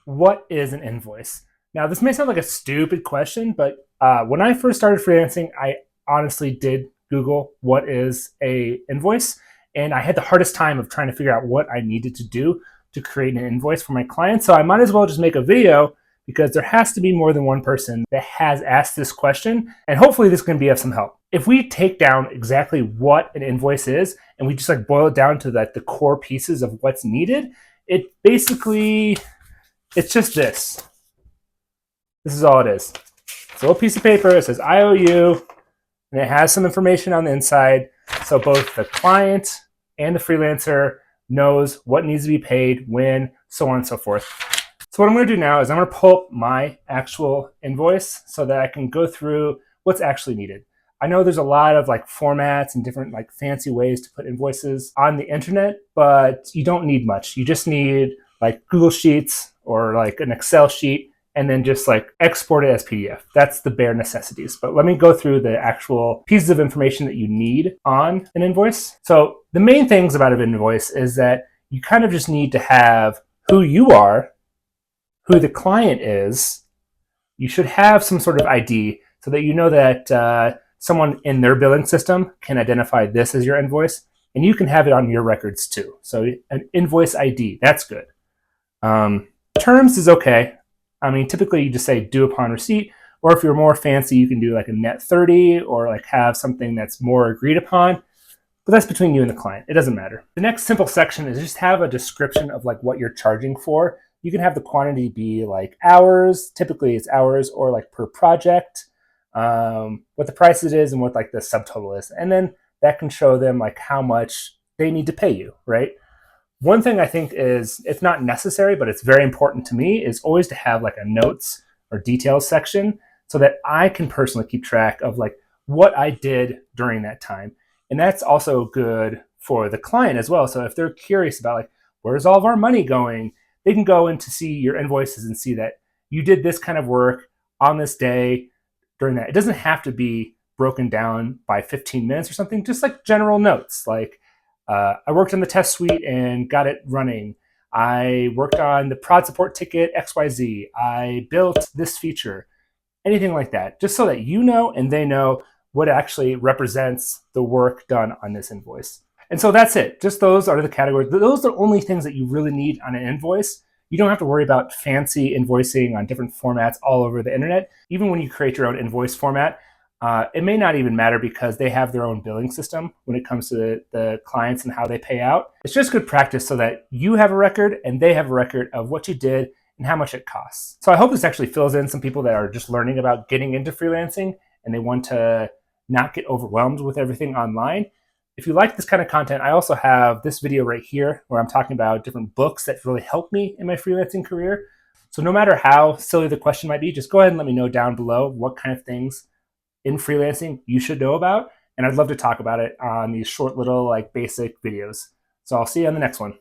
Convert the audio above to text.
what is an invoice? Now, this may sound like a stupid question, but when I first started freelancing, I honestly did Google what is a invoice, and I had the hardest time of trying to figure out what I needed to do to create an invoice for my clients. So I might as well just make a video because there has to be more than one person that has asked this question, and hopefully this can be of some help. If we take down exactly what an invoice is and we just like boil it down to the core pieces of what's needed, it basically, it's just this. This is all it is. It's a little piece of paper. It says I owe you, and it has some information on the inside. So both the client and the freelancer knows what needs to be paid, when, so on and so forth. So what I'm going to do now is I'm going to pull up my actual invoice so that I can go through what's actually needed. I know there's a lot of like formats and different like fancy ways to put invoices on the internet, but you don't need much. You just need like Google Sheets or like an Excel sheet, and then just like export it as PDF. That's the bare necessities. But let me go through the actual pieces of information that you need on an invoice. So the main things about an invoice is that you kind of just need to have who you are, who the client is. You should have some sort of ID so that you know that someone in their billing system can identify this as your invoice, and you can have it on your records too. So an invoice ID, that's good. Terms is okay. I mean, typically you just say due upon receipt, or if you're more fancy, you can do like a net 30 or like have something that's more agreed upon, but that's between you and the client. It doesn't matter. The next simple section is just have a description of like what you're charging for. You can have the quantity be like hours, typically it's hours, or like per project, what the price it is and what like the subtotal is. And then that can show them like how much they need to pay you, right? One thing I think is, it's not necessary, but it's very important to me, is always to have like a notes or details section so that I can personally keep track of like what I did during that time. And that's also good for the client as well. So if they're curious about like, where's all of our money going, they can go in to see your invoices and see that you did this kind of work on this day during that. It doesn't have to be broken down by 15 minutes or something, just like general notes. Like, I worked on the test suite and got it running. I worked on the prod support ticket XYZ. I built this feature, anything like that, just so that you know and they know what actually represents the work done on this invoice. And so that's it. Just those are the categories. Those are the only things that you really need on an invoice. You don't have to worry about fancy invoicing on different formats all over the internet. Even when you create your own invoice format, it may not even matter because they have their own billing system when it comes to the clients and how they pay out. It's just good practice so that you have a record and they have a record of what you did and how much it costs. So I hope this actually fills in some people that are just learning about getting into freelancing and they want to not get overwhelmed with everything online. If you like this kind of content, I also have this video right here where I'm talking about different books that really helped me in my freelancing career. So no matter how silly the question might be, just go ahead and let me know down below what kind of things in freelancing you should know about, and I'd love to talk about it on these short little like basic videos. So I'll see you on the next one.